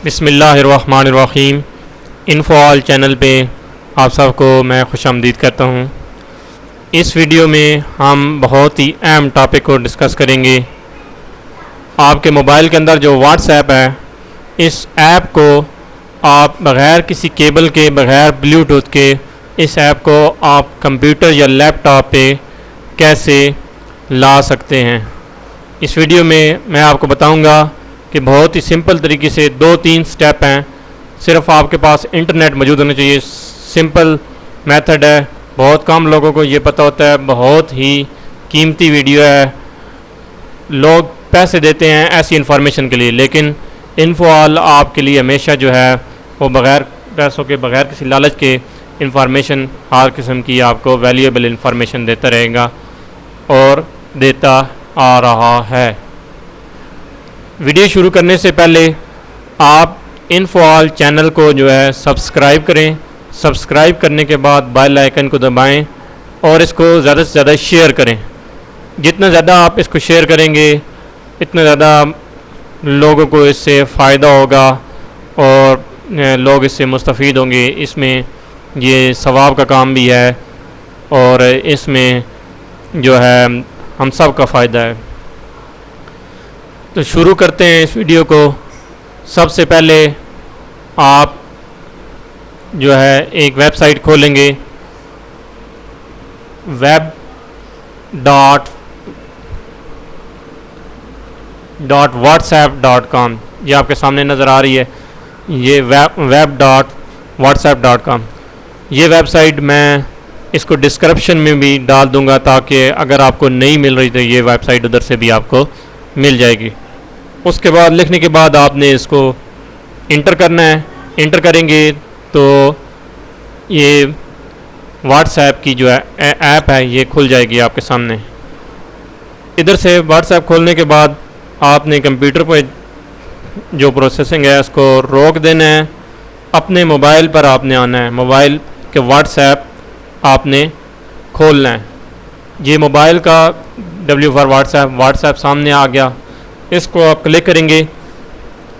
बिस्मिल्लाहिर्रहमानिर्रहीम। इन्फोआल चैनल पे आप सबको मैं खुशामदीद करता हूँ। इस वीडियो में हम बहुत ही अहम टॉपिक को डिस्कस करेंगे। आपके मोबाइल के अंदर जो व्हाट्सएप है, इस ऐप को आप बग़ैर किसी केबल के, बग़ैर ब्लूटूथ के, इस ऐप को आप कंप्यूटर या लैपटॉप पे कैसे ला सकते हैं। इस वीडियो में मैं आपको बताऊंगा कि बहुत ही सिंपल तरीके से 2-3 स्टेप हैं। सिर्फ आपके पास इंटरनेट मौजूद होना चाहिए। सिंपल मेथड है, बहुत कम लोगों को ये पता होता है। बहुत ही कीमती वीडियो है। लोग पैसे देते हैं ऐसी इन्फॉर्मेशन के लिए, लेकिन इन्फोआल आपके लिए हमेशा जो है वो बग़ैर पैसों के, बग़ैर किसी लालच के इन्फॉर्मेशन, हर किस्म की आपको वैल्यूएबल इन्फॉर्मेशन देता रहेगा और देता आ रहा है। वीडियो शुरू करने से पहले आप इन्फोआल चैनल को जो है सब्सक्राइब करें। सब्सक्राइब करने के बाद बेल आइकन को दबाएं और इसको ज़्यादा से ज़्यादा शेयर करें। जितना ज़्यादा आप इसको शेयर करेंगे, इतना ज़्यादा लोगों को इससे फ़ायदा होगा और लोग इससे मुस्तफ़ीद होंगे। इसमें ये सवाब का काम भी है और इसमें जो है हम सब का फ़ायदा है। तो शुरू करते हैं इस वीडियो को। सबसे पहले आप जो है एक वेबसाइट खोलेंगे, web.whatsapp.com। ये आपके सामने नज़र आ रही है, ये web.whatsapp.com। ये वेबसाइट मैं इसको डिस्क्रिप्शन में भी डाल दूंगा, ताकि अगर आपको नहीं मिल रही तो ये वेबसाइट उधर से भी आपको मिल जाएगी। उसके बाद लिखने के बाद आपने इसको इंटर करना है। इंटर करेंगे तो ये व्हाट्सएप की जो है ऐप है, ये खुल जाएगी आपके सामने। इधर से व्हाट्सएप खोलने के बाद आपने कंप्यूटर पर जो प्रोसेसिंग है उसको रोक देना है। अपने मोबाइल पर आपने आना है, मोबाइल के व्हाट्सएप आपने खोलना है। ये मोबाइल का W फॉर व्हाट्सएप सामने आ गया। इसको आप क्लिक करेंगे,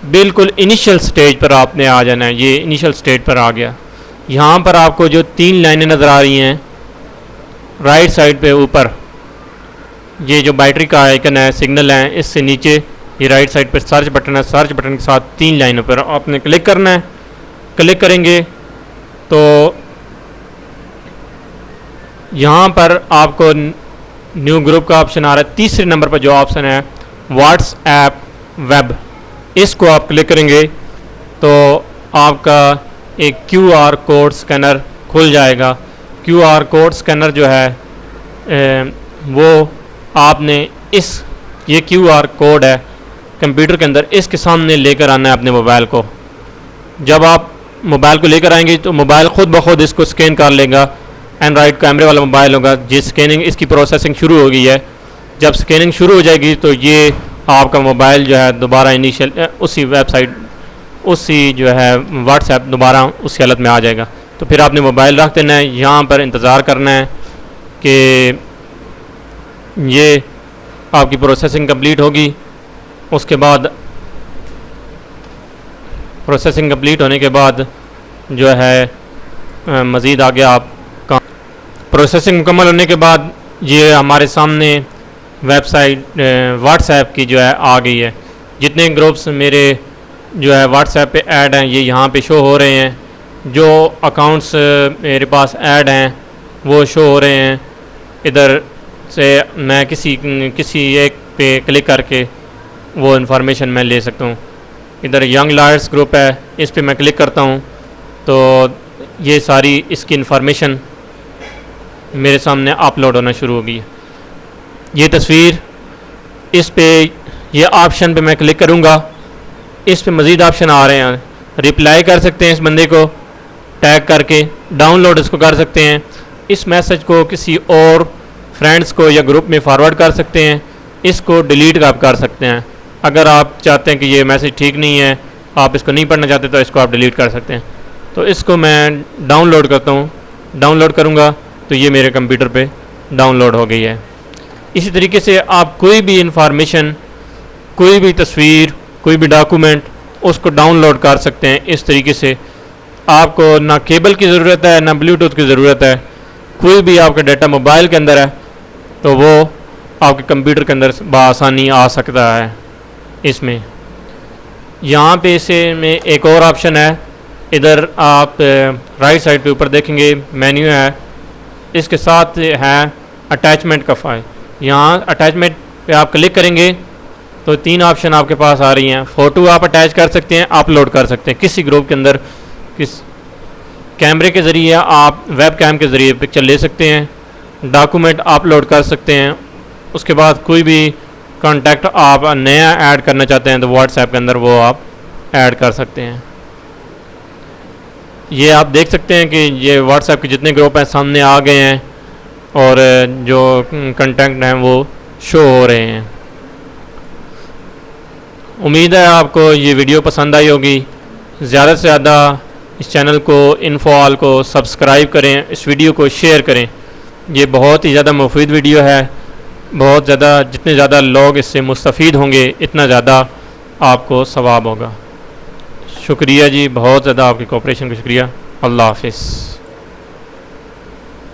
बिल्कुल इनिशियल स्टेज पर आपने आ जाना है। ये इनिशियल स्टेज पर आ गया। यहाँ पर आपको जो 3 लाइनें नज़र आ रही हैं राइट साइड पे ऊपर, ये जो बैटरी का आइकन है, सिग्नल है, इससे नीचे ये राइट साइड पर सर्च बटन है। सर्च बटन के साथ 3 लाइनों पर आपने क्लिक करना है। क्लिक करेंगे तो यहाँ पर आपको न्यू ग्रुप का ऑप्शन आ रहा है। तीसरे नंबर पर जो ऑप्शन है व्हाट्सएप वेब, इसको आप क्लिक करेंगे तो आपका एक QR कोड स्कैनर खुल जाएगा। QR कोड स्कैनर जो है वो आपने ये QR कोड है कंप्यूटर के अंदर, इसके सामने लेकर आना है अपने मोबाइल को। जब आप मोबाइल को लेकर आएंगे तो मोबाइल ख़ुद ब खुद इसको स्कैन कर लेगा। एंड्रॉयड कैमरे वाला मोबाइल होगा, जिस स्कैनिंग इसकी प्रोसेसिंग शुरू हो गई है। जब स्कैनिंग शुरू हो जाएगी तो ये आपका मोबाइल जो है दोबारा इनिशियल उसी वेबसाइट, उसी जो है व्हाट्सएप दोबारा उसी हालत में आ जाएगा। तो फिर आपने मोबाइल रख देना है, यहाँ पर इंतज़ार करना है कि ये आपकी प्रोसेसिंग कंप्लीट होगी। उसके बाद प्रोसेसिंग कंप्लीट होने के बाद जो है मज़ीद आगे आप प्रोसेसिंग मुकम्मल होने के बाद ये हमारे सामने वेबसाइट व्हाट्सएप की जो है आ गई है। जितने ग्रुप्स मेरे जो है व्हाट्सएप पे ऐड हैं ये यहाँ पे शो हो रहे हैं। जो अकाउंट्स मेरे पास ऐड हैं वो शो हो रहे हैं। इधर से मैं किसी एक पे क्लिक करके वो इन्फॉर्मेशन मैं ले सकता हूँ। इधर यंग लॉयर्स ग्रुप है, इस पे मैं क्लिक करता हूँ तो ये सारी इसकी इन्फॉर्मेशन मेरे सामने अपलोड होना शुरू हो गई है। ये तस्वीर, इस पे ये ऑप्शन पे मैं क्लिक करूँगा, इस पे मज़ीद ऑप्शन आ रहे हैं। रिप्लाई कर सकते हैं इस बंदे को टैग करके, डाउनलोड इसको कर सकते हैं, इस मैसेज को किसी और फ्रेंड्स को या ग्रुप में फॉरवर्ड कर सकते हैं, इसको डिलीट आप कर सकते हैं। अगर आप चाहते हैं कि ये मैसेज ठीक नहीं है, आप इसको नहीं पढ़ना चाहते, तो इसको आप डिलीट कर सकते हैं। तो इसको मैं डाउनलोड करता हूँ। डाउनलोड करूँगा तो ये मेरे कंप्यूटर पे डाउनलोड हो गई है। इसी तरीके से आप कोई भी इंफॉर्मेशन, कोई भी तस्वीर, कोई भी डॉक्यूमेंट उसको डाउनलोड कर सकते हैं। इस तरीके से आपको ना केबल की ज़रूरत है ना ब्लूटूथ की ज़रूरत है। कोई भी आपका डाटा मोबाइल के अंदर है तो वो आपके कंप्यूटर के अंदर बआसानी आ सकता है। इसमें यहाँ पे इसे में एक और ऑप्शन है, इधर आप राइट साइड पे ऊपर देखेंगे मेन्यू है, इसके साथ है अटैचमेंट का फाइल। यहाँ अटैचमेंट पे आप क्लिक करेंगे तो 3 ऑप्शन आपके पास आ रही हैं। फ़ोटो आप अटैच कर सकते हैं, अपलोड कर सकते हैं किसी ग्रुप के अंदर, किस कैमरे के ज़रिए आप वेब कैम के ज़रिए पिक्चर ले सकते हैं, डॉक्यूमेंट अपलोड कर सकते हैं। उसके बाद कोई भी कॉन्टैक्ट आप नया ऐड करना चाहते हैं तो व्हाट्सएप के अंदर वो आप ऐड कर सकते हैं। ये आप देख सकते हैं कि ये व्हाट्सएप के जितने ग्रुप हैं सामने आ गए हैं और जो कॉन्टैक्ट हैं वो शो हो रहे हैं। उम्मीद है आपको ये वीडियो पसंद आई होगी। ज़्यादा से ज़्यादा इस चैनल को इन्फोआल को सब्सक्राइब करें, इस वीडियो को शेयर करें। ये बहुत ही ज़्यादा मुफीद वीडियो है, बहुत ज़्यादा, जितने ज़्यादा लोग इससे मुस्तफ़ीद होंगे इतना ज़्यादा आपको सवाब होगा। शुक्रिया जी, बहुत ज़्यादा आपकी कोऑपरेशन का शुक्रिया। अल्लाह हाफ़िज़।